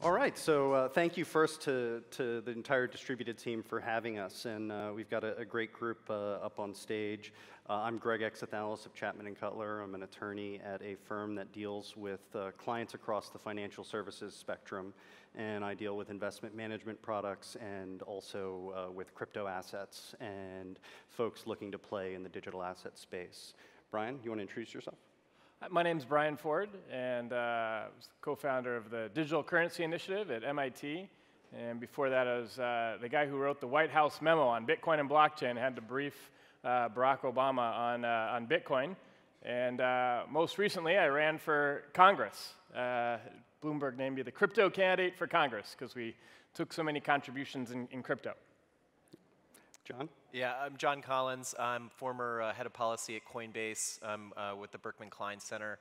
All right, so thank you first to the entire distributed team for having us, and we've got a great group up on stage. I'm Greg Xethalis of Chapman and Cutler. I'm an attorney at a firm that deals with clients across the financial services spectrum, and I deal with investment management products and also with crypto assets and folks looking to play in the digital asset space. Brian, you want to introduce yourself? My name's Brian Forde, and I was co-founder of the Digital Currency Initiative at MIT. And before that, I was the guy who wrote the White House memo on Bitcoin and blockchain, had to brief Barack Obama on Bitcoin. And most recently, I ran for Congress. Bloomberg named me the crypto candidate for Congress because we took so many contributions in crypto. John? Yeah, I'm John Collins. I'm former head of policy at Coinbase. I'm with the Berkman Klein Center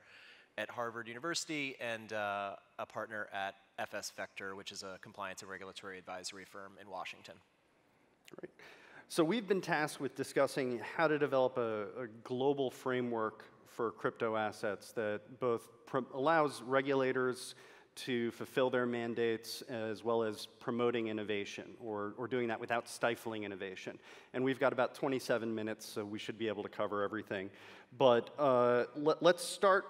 at Harvard University and a partner at FS Vector, which is a compliance and regulatory advisory firm in Washington. Great. So we've been tasked with discussing how to develop a global framework for crypto assets that both allows regulators to fulfill their mandates as well as promoting innovation or doing that without stifling innovation. And we've got about 27 minutes, so we should be able to cover everything. But let's start,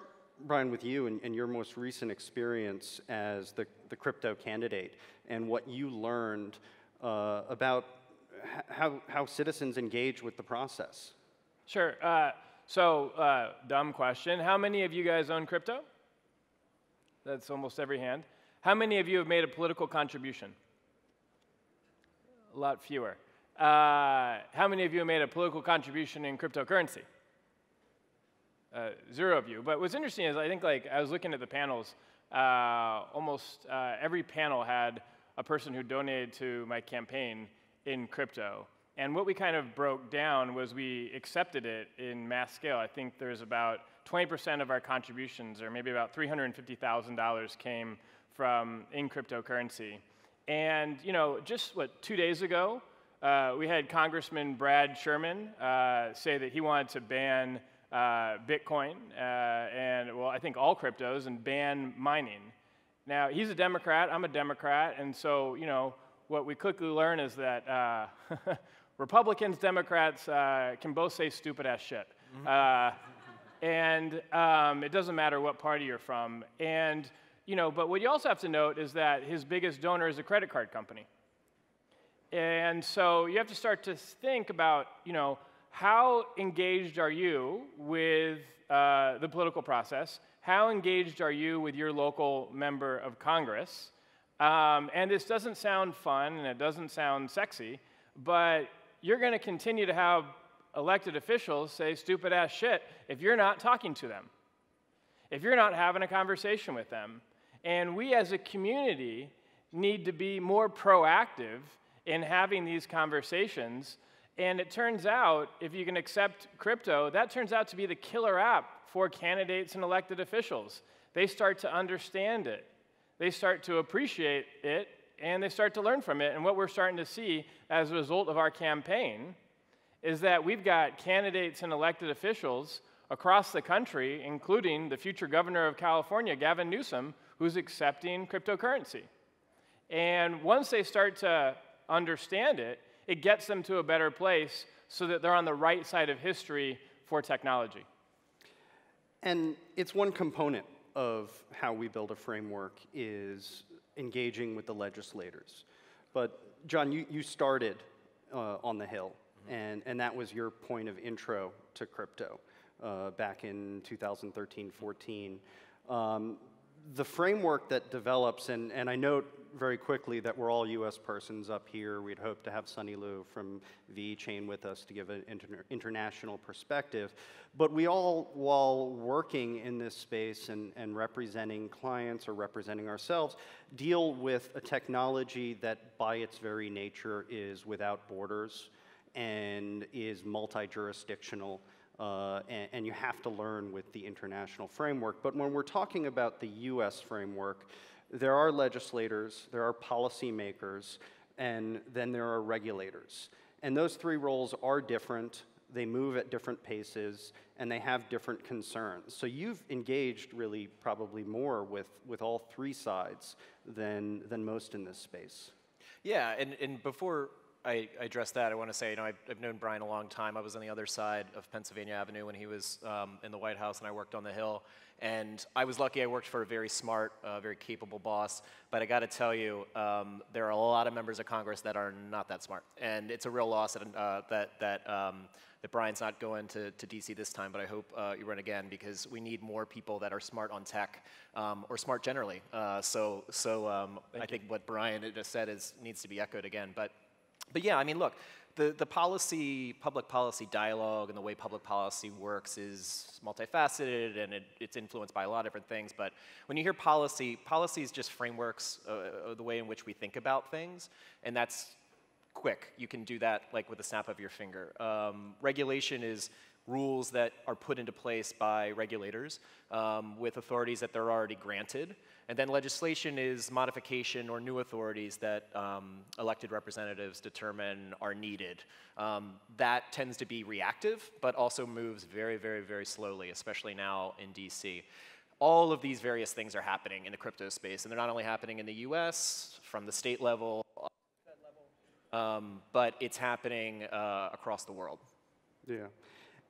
Brian, with you and your most recent experience as the crypto candidate and what you learned about how citizens engage with the process. Sure. Dumb question. How many of you guys own crypto? That's almost every hand. How many of you have made a political contribution? A lot fewer. How many of you have made a political contribution in cryptocurrency? 0 of you. But what's interesting is I think I was looking at the panels, almost every panel had a person who donated to my campaign in crypto. And what we kind of broke down was we accepted it in mass scale. I think there's about 20% of our contributions, or maybe about $350,000 came from in cryptocurrency. And just 2 days ago, we had Congressman Brad Sherman say that he wanted to ban Bitcoin and, well, I think all cryptos and ban mining. Now, he's a Democrat, I'm a Democrat, and so, what we quickly learn is that Republicans, Democrats can both say stupid-ass shit. And it doesn't matter what party you're from. And, but what you also have to note is that his biggest donor is a credit card company. And so you have to start to think about, how engaged are you with the political process? How engaged are you with your local member of Congress? And this doesn't sound fun and it doesn't sound sexy, but you're going to continue to have elected officials say stupid-ass shit if you're not talking to them, if you're not having a conversation with them. And we as a community need to be more proactive in having these conversations. And it turns out, if you can accept crypto, that turns out to be the killer app for candidates and elected officials. They start to understand it. They start to appreciate it, and they start to learn from it. And what we're starting to see as a result of our campaign is that we've got candidates and elected officials across the country, including the future governor of California, Gavin Newsom, who's accepting cryptocurrency. And once they start to understand it, it gets them to a better place so that they're on the right side of history for technology. And it's one component of how we build a framework is engaging with the legislators. But John, you started on the Hill, and that was your point of intro to crypto back in 2013-14. The framework that develops, and I note very quickly that we're all US persons up here. We'd hope to have Sunny Liu from Vechain with us to give an international perspective. But we all, while working in this space and representing clients or representing ourselves, deal with a technology that by its very nature is without borders and is multi-jurisdictional. And you have to learn with the international framework. But when we're talking about the US framework, there are legislators, there are policymakers, and then there are regulators. And those three roles are different. They move at different paces, and they have different concerns. So you've engaged really probably more with all three sides than most in this space. Yeah, and before I address that, I want to say, I've known Brian a long time. I was on the other side of Pennsylvania Avenue when he was in the White House, and I worked on the Hill. And I was lucky I worked for a very smart, very capable boss. But I got to tell you, there are a lot of members of Congress that are not that smart. And it's a real loss that Brian's not going to DC this time, but I hope you run again, because we need more people that are smart on tech, or smart generally. I think what Brian just said needs to be echoed again. But yeah, I mean, look, the public policy dialogue and the way public policy works is multifaceted, and it's influenced by a lot of different things. But when you hear policy is just frameworks, the way in which we think about things, and that's quick. You can do that like with a snap of your finger. Regulation is rules that are put into place by regulators with authorities that they're already granted. And then legislation is modification or new authorities that elected representatives determine are needed. That tends to be reactive, but also moves very, very, very slowly, especially now in DC. All of these various things are happening in the crypto space, and they're not only happening in the US, from the state level, but it's happening across the world. Yeah.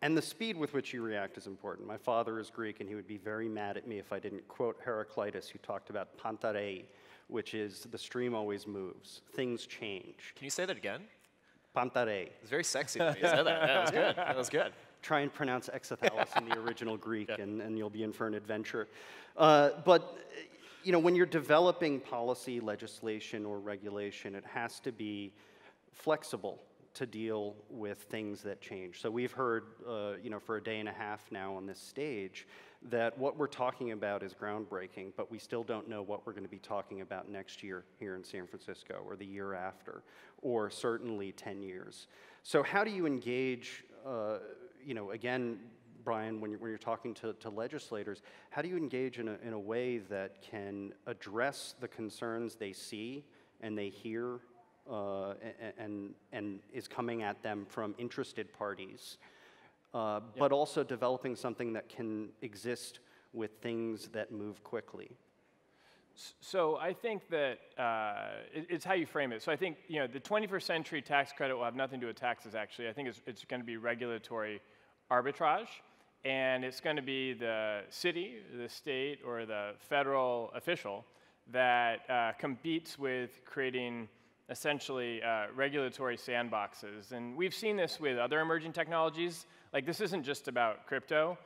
And the speed with which you react is important. My father is Greek, and he would be very mad at me if I didn't quote Heraclitus, who talked about pantarei, which is the stream always moves. Things change. Can you say that again? Pantarei. It's very sexy when you said that. That was good. That was good. Try and pronounce Xethalis in the original Greek, and you'll be in for an adventure. But when you're developing policy, legislation, or regulation, it has to be flexible to deal with things that change. So we've heard, for a day and a half now on this stage, that what we're talking about is groundbreaking, but we still don't know what we're going to be talking about next year here in San Francisco, or the year after, or certainly 10 years. So how do you engage, again, Brian, when you're talking to legislators, how do you engage in a way that can address the concerns they see and they hear and is coming at them from interested parties, but also developing something that can exist with things that move quickly? So I think that it's how you frame it. So I think the 21st century tax credit will have nothing to do with taxes, actually. I think it's going to be regulatory arbitrage, and it's going to be the city, the state, or the federal official that competes with creating essentially regulatory sandboxes. And we've seen this with other emerging technologies. Like, this isn't just about crypto.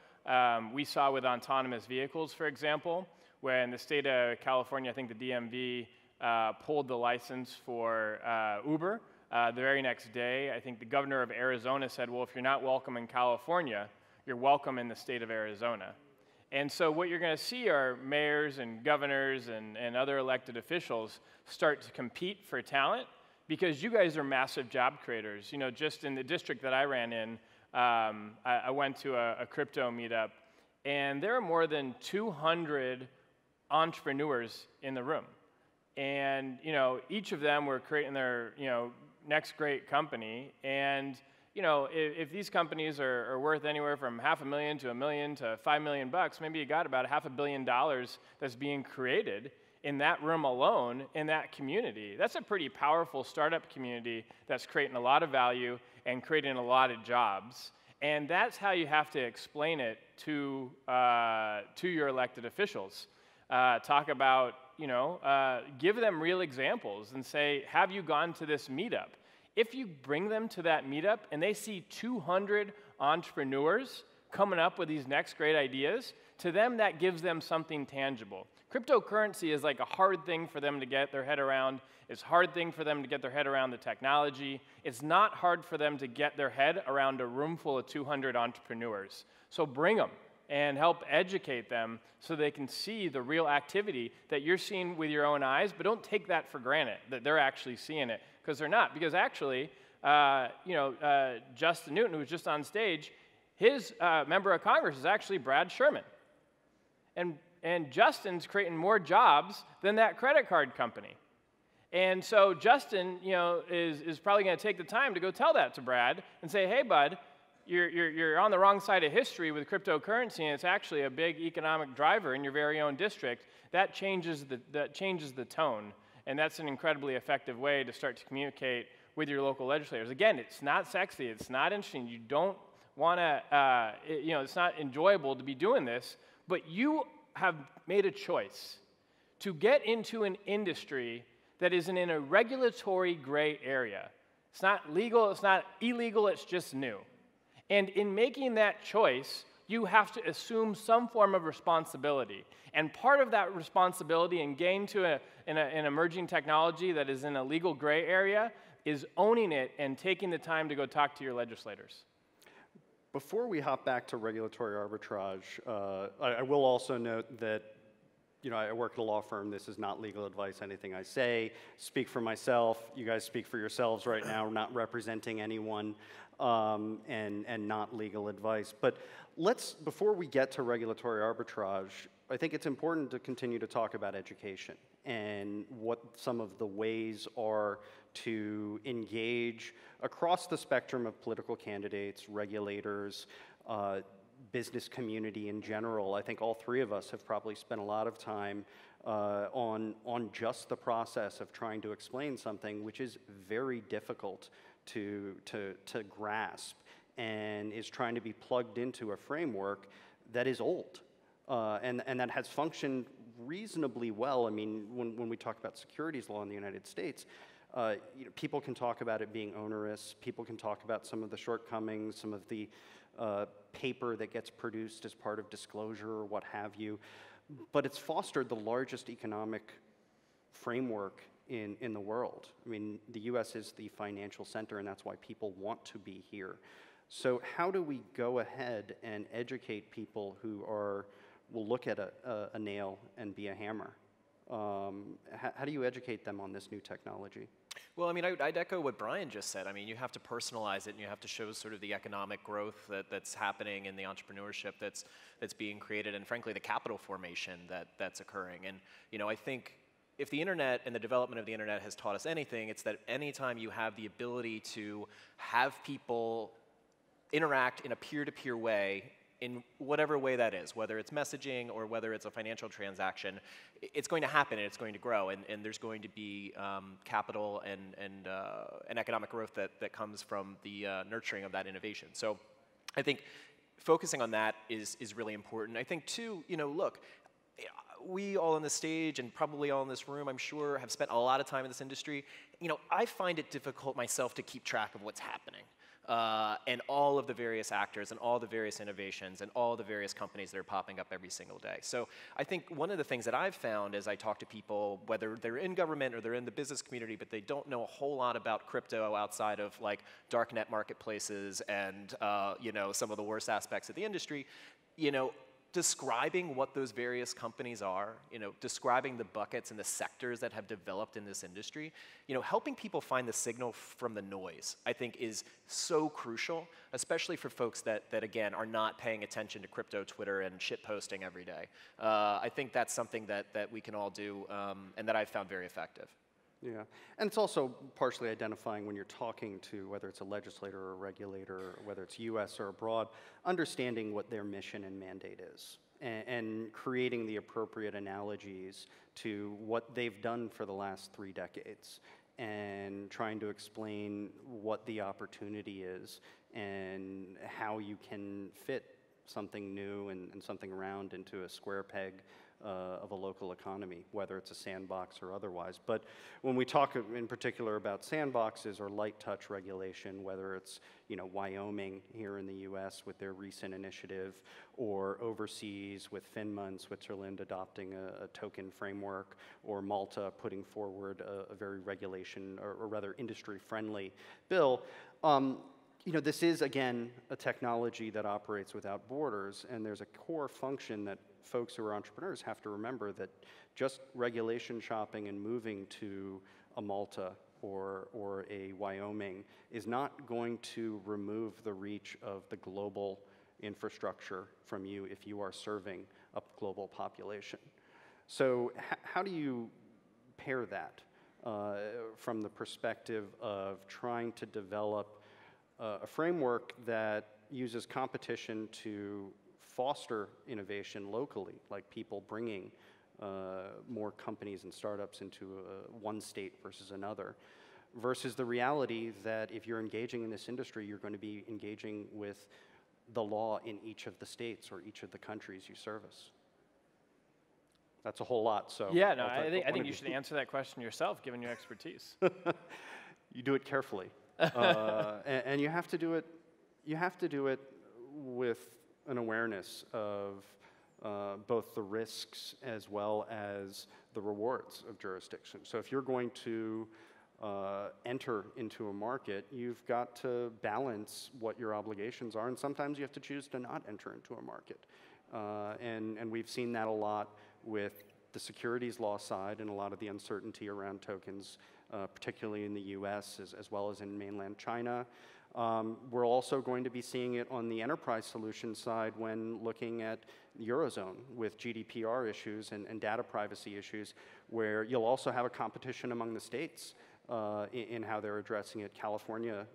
We saw with autonomous vehicles, for example, when the state of California, I think the DMV, pulled the license for Uber. The very next day, I think the governor of Arizona said, well, if you're not welcome in California, you're welcome in the state of Arizona. And so what you're going to see are mayors and governors and other elected officials start to compete for talent, because you guys are massive job creators. Just in the district that I ran in, I went to a crypto meetup, and there are more than 200 entrepreneurs in the room. And each of them were creating their next great company. And if these companies are worth anywhere from $500,000 to $1 million to $5 million bucks, maybe you got about $500 million that's being created in that room alone, in that community. That's a pretty powerful startup community that's creating a lot of value and creating a lot of jobs. And that's how you have to explain it to your elected officials. Talk about, give them real examples and say, have you gone to this meetup? If you bring them to that meetup and they see 200 entrepreneurs coming up with these next great ideas, to them that gives them something tangible. Cryptocurrency is like a hard thing for them to get their head around. It's a hard thing for them to get their head around the technology. It's not hard for them to get their head around a room full of 200 entrepreneurs. So bring them and help educate them so they can see the real activity that you're seeing with your own eyes, but don't take that for granted, that they're actually seeing it, because they're not. Because actually, Justin Newton, who was just on stage, his member of Congress is actually Brad Sherman. And Justin's creating more jobs than that credit card company. And so Justin, is probably going to take the time to go tell that to Brad and say, hey, bud, you're on the wrong side of history with cryptocurrency, and it's actually a big economic driver in your very own district, that changes the tone. And that's an incredibly effective way to start to communicate with your local legislators. Again, it's not sexy, it's not interesting. You don't want to, it's not enjoyable to be doing this, but you have made a choice to get into an industry that is in a regulatory gray area. It's not legal, it's not illegal, it's just new. And in making that choice, you have to assume some form of responsibility. And part of that responsibility in getting to an emerging technology that is in a legal gray area is owning it and taking the time to go talk to your legislators. Before we hop back to regulatory arbitrage, I will also note that I work at a law firm. This is not legal advice. Anything I say, speak for myself. You guys speak for yourselves right now. We're not representing anyone, and not legal advice. But before we get to regulatory arbitrage, I think it's important to continue to talk about education and what some of the ways are to engage across the spectrum of political candidates, regulators, business community in general. I think all three of us have probably spent a lot of time on just the process of trying to explain something which is very difficult to grasp and is trying to be plugged into a framework that is old and that has functioned reasonably well. I mean, when we talk about securities law in the United States, people can talk about it being onerous. People can talk about some of the shortcomings, some of the paper that gets produced as part of disclosure or what have you. But it's fostered the largest economic framework in the world. I mean, the US is the financial center, and that's why people want to be here. So how do we go ahead and educate people who will look at a nail and be a hammer? How do you educate them on this new technology? Well, I mean, I'd echo what Brian just said. I mean, you have to personalize it, and you have to show sort of the economic growth that's happening and the entrepreneurship that's being created, and frankly, the capital formation that's occurring. And I think if the internet and the development of the internet has taught us anything, it's that anytime you have the ability to have people interact in a peer-to-peer way, in whatever way that is, whether it's messaging or whether it's a financial transaction, it's going to happen and it's going to grow, and there's going to be capital and economic growth that comes from the nurturing of that innovation. So I think focusing on that is really important. I think too, look, we all on this stage and probably all in this room, I'm sure, have spent a lot of time in this industry. I find it difficult myself to keep track of what's happening. And all of the various actors and all the various innovations and all the various companies that are popping up every single day. So I think one of the things that I've found as I talk to people, whether they're in government or they're in the business community, but they don't know a whole lot about crypto outside of like darknet marketplaces and some of the worst aspects of the industry, describing what those various companies are, describing the buckets and the sectors that have developed in this industry, helping people find the signal from the noise, I think is so crucial, especially for folks that again, are not paying attention to crypto Twitter and shit posting every day. I think that's something that we can all do and that I've found very effective. Yeah, and it's also partially identifying when you're talking to, whether it's a legislator or a regulator, or whether it's US or abroad, understanding what their mission and mandate is, and creating the appropriate analogies to what they've done for the last 3 decades, and trying to explain what the opportunity is, and how you can fit something new and something round into a square peg of a local economy, whether it's a sandbox or otherwise. But when we talk in particular about sandboxes or light touch regulation, whether it's Wyoming here in the US with their recent initiative, or overseas with FINMA and Switzerland adopting a token framework, or Malta putting forward a very regulation or rather industry-friendly bill, this is, again, a technology that operates without borders, and there's a core function that folks who are entrepreneurs have to remember, that just regulation shopping and moving to a Malta or a Wyoming is not going to remove the reach of the global infrastructure from you if you are serving a global population. So how do you pair that from the perspective of trying to develop a framework that uses competition to foster innovation locally, like people bringing more companies and startups into one state versus another, versus the reality that if you're engaging in this industry, you're going to be engaging with the law in each of the states or each of the countries you service. That's a whole lot. So yeah, no, I think you should answer that question yourself, given your expertise. You do it carefully, and you have to do it. You have to do it with an awareness of both the risks as well as the rewards of jurisdiction. So if you're going to enter into a market, you've got to balance what your obligations are, and sometimes you have to choose to not enter into a market. And we've seen that a lot with the securities law side and a lot of the uncertainty around tokens, particularly in the US as well as in mainland China. We're also going to be seeing it on the enterprise solution side when looking at the Eurozone with GDPR issues and data privacy issues, where you'll also have a competition among the states in how they're addressing it. California,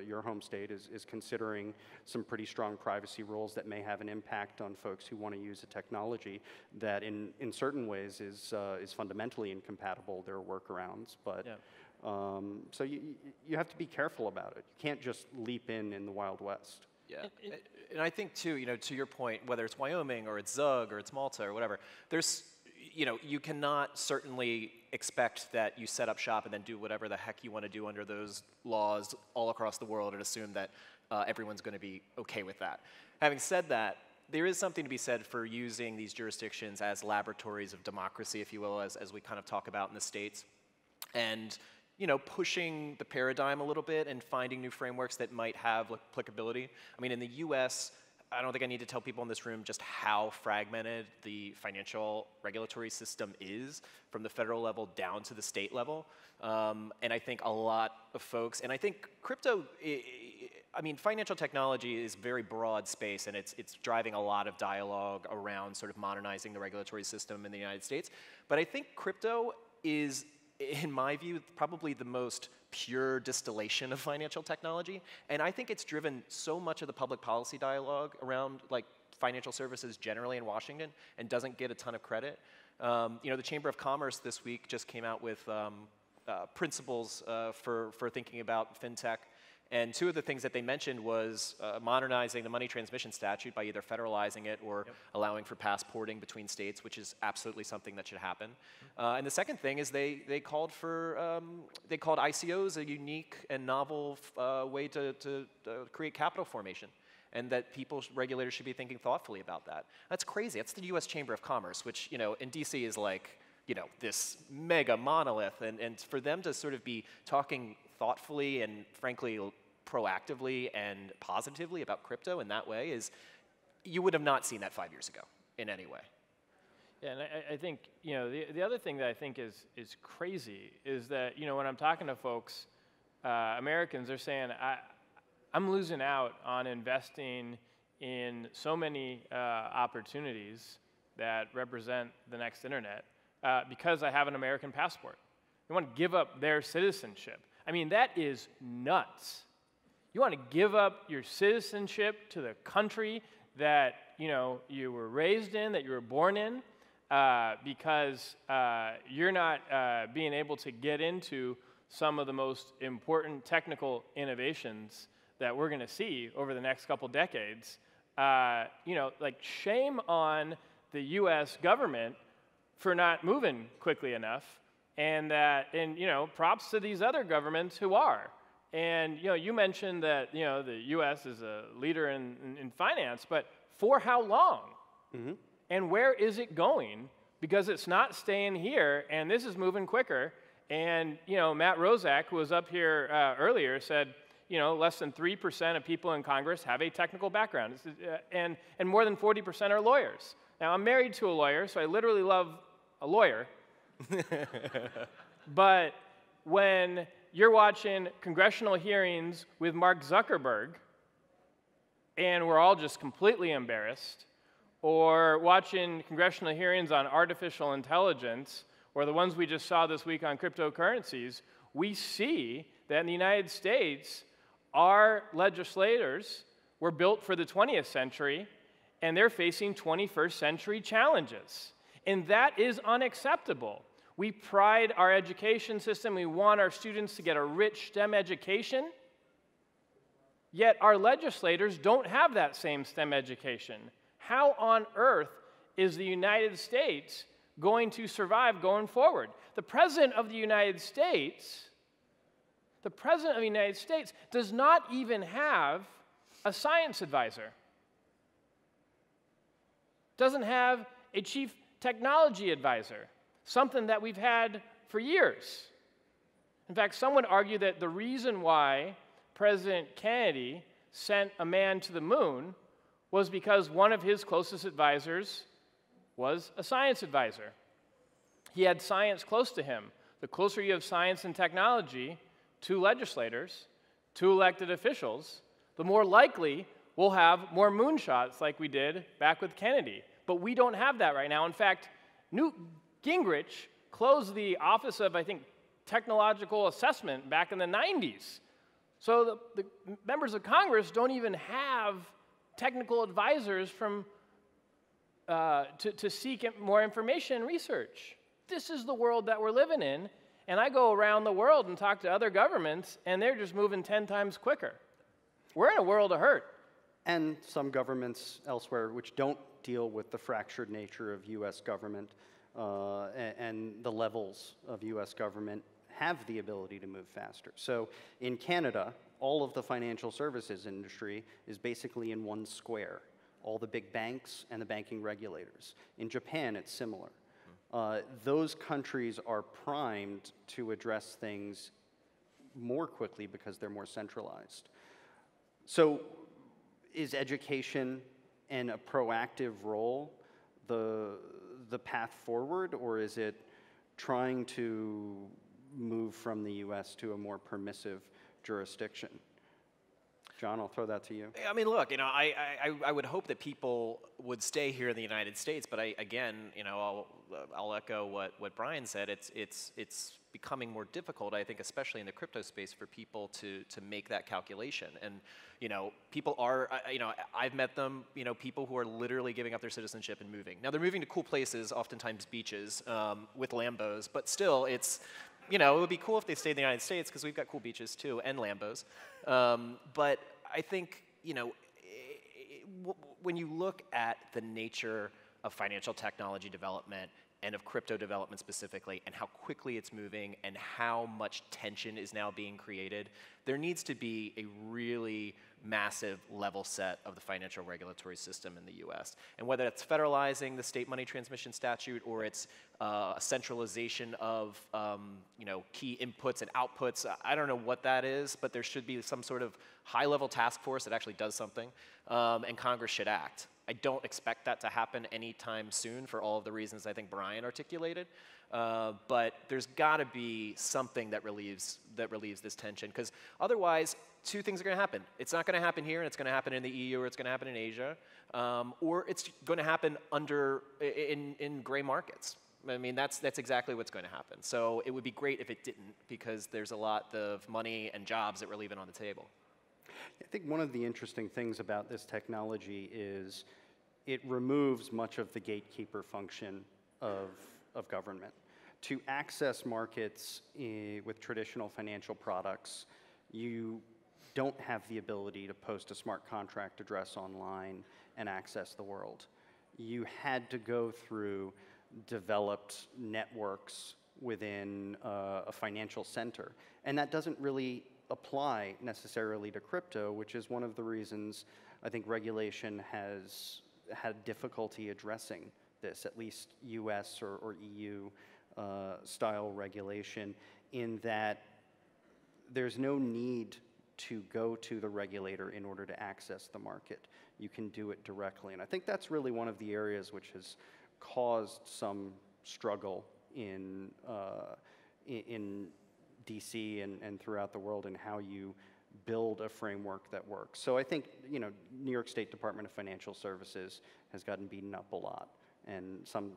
your home state, is considering some pretty strong privacy rules that may have an impact on folks who want to use a technology that in certain ways is fundamentally incompatible. There are workarounds, but yeah. So you have to be careful about it. You can't just leap in the Wild West. Yeah, and I think too, to your point, whether it's Wyoming or it's Zug or it's Malta or whatever, there's, you cannot certainly expect that you set up shop and then do whatever the heck you want to do under those laws all across the world and assume that everyone's going to be okay with that. Having said that, there is something to be said for using these jurisdictions as laboratories of democracy, if you will, as we kind of talk about in the States, and pushing the paradigm a little bit and finding new frameworks that might have applicability. I mean, in the US, I don't think I need to tell people in this room just how fragmented the financial regulatory system is from the federal level down to the state level. And I think a lot of folks, and I think crypto, I mean, financial technology is a very broad space, and it's driving a lot of dialogue around sort of modernizing the regulatory system in the United States. But I think crypto is, in my view, probably the most pure distillation of financial technology. And I think it's driven so much of the public policy dialogue around financial services generally in Washington and doesn't get a ton of credit. The Chamber of Commerce this week just came out with principles for thinking about fintech. And two of the things that they mentioned was modernizing the money transmission statute by either federalizing it or allowing for passporting between states, which is absolutely something that should happen. And the second thing is they called ICOs a unique and novel way to create capital formation, and that regulators should be thinking thoughtfully about that. That's crazy. That's the U.S. Chamber of Commerce, which in D.C. is this mega monolith, and for them to sort of be talking thoughtfully and frankly proactively and positively about crypto in that way you would have not seen that 5 years ago in any way. Yeah, and I think the other thing that I think is crazy is that when I'm talking to folks, Americans, they're saying I'm losing out on investing in so many opportunities that represent the next internet because I have an American passport. They want to give up their citizenship. I mean, that is nuts. You want to give up your citizenship to the country that you were raised in, that you were born in, because you're not being able to get into some of the most important technical innovations that we're going to see over the next couple decades. Shame on the U.S. government for not moving quickly enough. And props to these other governments who are. And you mentioned that the U.S. is a leader in finance, but for how long? Mm-hmm. And where is it going? Because it's not staying here, and this is moving quicker. And Matt Rozak, who was up here earlier, said less than 3% of people in Congress have a technical background, and more than 40% are lawyers. Now I'm married to a lawyer, so I literally love a lawyer. But when you're watching congressional hearings with Mark Zuckerberg, and we're all just completely embarrassed, or watching congressional hearings on artificial intelligence, or the ones we just saw this week on cryptocurrencies, we see that in the United States, our legislators were built for the 20th century, and they're facing 21st century challenges. And that is unacceptable. We pride our education system. We want our students to get a rich STEM education. Yet our legislators don't have that same STEM education. How on earth is the United States going to survive going forward? The President of the United States does not even have a science advisor. Doesn't have a chief technology advisor, something that we've had for years. In fact, some would argue that the reason why President Kennedy sent a man to the moon was because one of his closest advisors was a science advisor. He had science close to him. The closer you have science and technology to legislators, to elected officials, the more likely we'll have more moonshots like we did back with Kennedy. But we don't have that right now. In fact, Newt Gingrich closed the Office of, I think, Technological Assessment back in the 90s. So the members of Congress don't even have technical advisors to seek more information and research. This is the world that we're living in, and I go around the world and talk to other governments, and they're just moving 10 times quicker. We're in a world of hurt. And some governments elsewhere which don't deal with the fractured nature of U.S. government and the levels of U.S. government have the ability to move faster. So in Canada, all of the financial services industry is basically in one square, all the big banks and the banking regulators. In Japan, it's similar. Those countries are primed to address things more quickly because they're more centralized. So is education and a proactive role the path forward, or is it trying to move from the U.S. to a more permissive jurisdiction? John, I'll throw that to you. I mean, look, I would hope that people would stay here in the United States, but I'll echo what Brian said. It's becoming more difficult, I think, especially in the crypto space, for people to make that calculation. And people are, I've met them, people who are literally giving up their citizenship and moving. Now they're moving to cool places, oftentimes beaches, with Lambos, but still, it would be cool if they stayed in the United States because we've got cool beaches too, and Lambos. But I think, when you look at the nature of financial technology development and of crypto development specifically, and how quickly it's moving and how much tension is now being created, there needs to be a really massive level set of the financial regulatory system in the US. And whether it's federalizing the state money transmission statute or it's a centralization of key inputs and outputs, I don't know what that is, but there should be some sort of high-level task force that actually does something, and Congress should act. I don't expect that to happen anytime soon for all of the reasons I think Brian articulated, but there's got to be something that relieves this tension, because otherwise, two things are going to happen. It's not going to happen here, and it's going to happen in the EU, or it's going to happen in Asia, or it's going to happen in gray markets. I mean, that's exactly what's going to happen. So it would be great if it didn't, because there's a lot of money and jobs that we're leaving on the table. I think one of the interesting things about this technology is it removes much of the gatekeeper function of government. To access markets with traditional financial products, you don't have the ability to post a smart contract address online and access the world. You had to go through developed networks within a financial center, and that doesn't really apply necessarily to crypto, which is one of the reasons I think regulation has had difficulty addressing this, at least US or EU style regulation, in that there's no need to go to the regulator in order to access the market. You can do it directly, and I think that's really one of the areas which has caused some struggle in DC and throughout the world in how you build a framework that works. So I think, New York State Department of Financial Services has gotten beaten up a lot, and some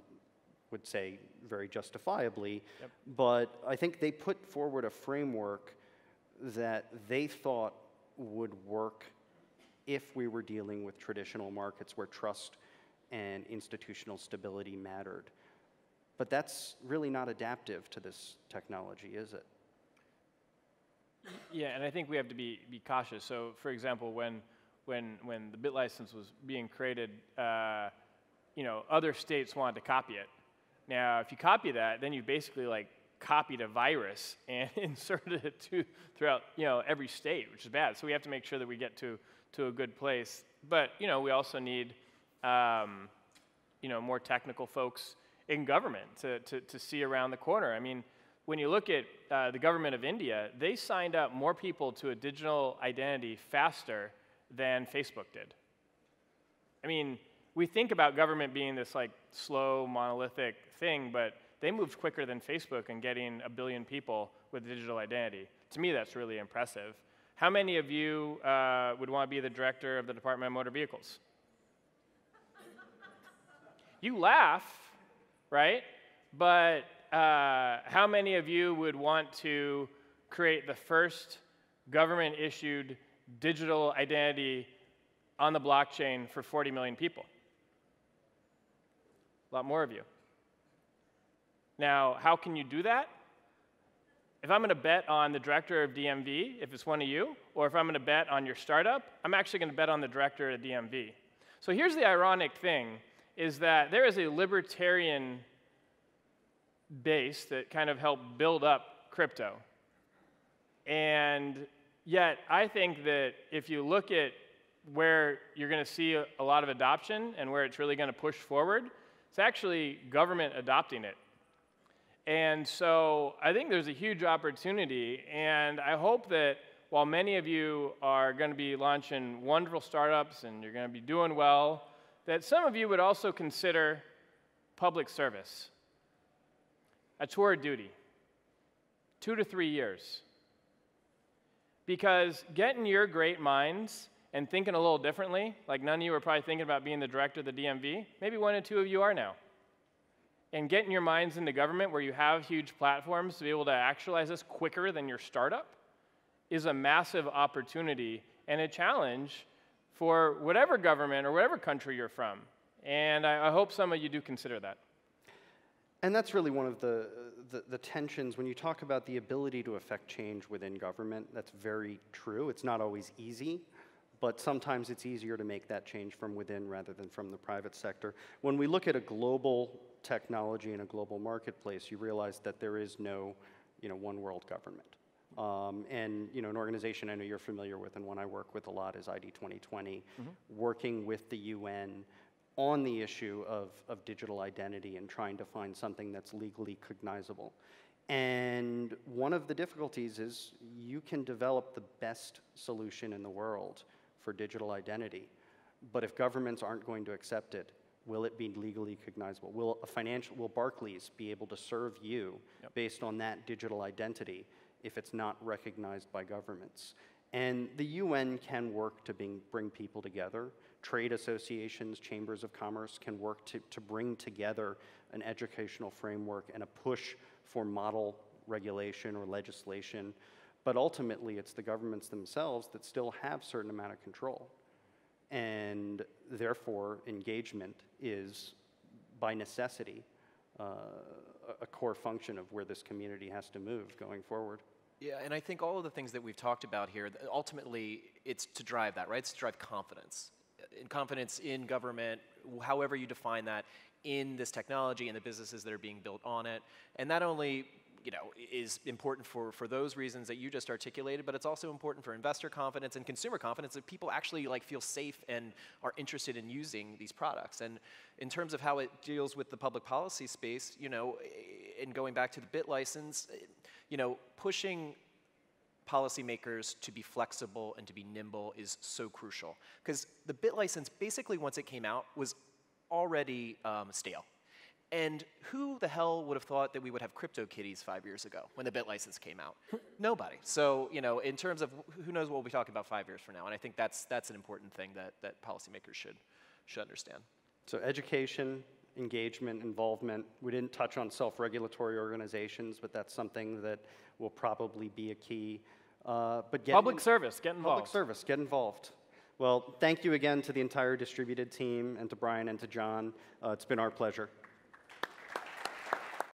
would say very justifiably, yep. But I think they put forward a framework that they thought would work if we were dealing with traditional markets where trust and institutional stability mattered. But that's really not adaptive to this technology, is it? Yeah, and I think we have to be cautious. So, for example, when the bit license was being created, other states wanted to copy it. Now, if you copy that, then you basically copied a virus and inserted it throughout every state, which is bad. So we have to make sure that we get to a good place. But we also need more technical folks in government to see around the corner. I mean, when you look at the government of India, they signed up more people to a digital identity faster than Facebook did. I mean, we think about government being this slow, monolithic thing, but they moved quicker than Facebook in getting 1 billion people with digital identity. To me, that's really impressive. How many of you would want to be the director of the Department of Motor Vehicles? You laugh, right? But how many of you would want to create the first government-issued digital identity on the blockchain for 40 million people? A lot more of you. Now, how can you do that? If I'm going to bet on the director of DMV, if it's one of you, or if I'm going to bet on your startup, I'm actually going to bet on the director of DMV. So here's the ironic thing, is that there is a libertarian base that kind of helped build up crypto. And yet, I think that if you look at where you're going to see a lot of adoption and where it's really going to push forward, it's actually government adopting it. And so I think there's a huge opportunity, and I hope that while many of you are going to be launching wonderful startups and you're going to be doing well, that some of you would also consider public service, a tour of duty, 2 to 3 years. Because getting your great minds and thinking a little differently, like none of you are probably thinking about being the director of the DMV, maybe 1 or 2 of you are now. And getting your minds into government where you have huge platforms to be able to actualize this quicker than your startup is a massive opportunity and a challenge for whatever government or whatever country you're from. And I hope some of you do consider that. And that's really one of the tensions when you talk about the ability to affect change within government. That's very true. It's not always easy, but sometimes it's easier to make that change from within rather than from the private sector. When we look at a global technology in a global marketplace, you realize that there is no, one world government. And an organization I know you're familiar with and one I work with a lot is ID 2020, working with the UN on the issue of digital identity and trying to find something that's legally cognizable. And one of the difficulties is you can develop the best solution in the world for digital identity, but if governments aren't going to accept it, will it be legally cognizable? Will Barclays be able to serve you based on that digital identity if it's not recognized by governments? And the UN can work to bring people together. Trade associations, chambers of commerce can work to bring together an educational framework and a push for model regulation or legislation. But ultimately, it's the governments themselves that still have a certain amount of control. And therefore, engagement is, by necessity, a core function of where this community has to move going forward. Yeah, and I think all of the things that we've talked about here, ultimately, it's to drive that, right? It's to drive confidence. And confidence in government, however you define that, in this technology and the businesses that are being built on it. And not only is important for those reasons that you just articulated, but it's also important for investor confidence and consumer confidence that people actually feel safe and are interested in using these products. And in terms of how it deals with the public policy space, and going back to the bit license, pushing policymakers to be flexible and to be nimble is so crucial. Because the bit license, basically once it came out, was already stale. And who the hell would have thought that we would have CryptoKitties 5 years ago when the bit license came out? Nobody. So, in terms of who knows what we'll be talking about 5 years from now, and I think that's an important thing that policymakers should understand. So education, engagement, involvement. We didn't touch on self-regulatory organizations, but that's something that will probably be a key. But public service, get involved. Public service, get involved. Well, thank you again to the entire distributed team and to Brian and to John. It's been our pleasure.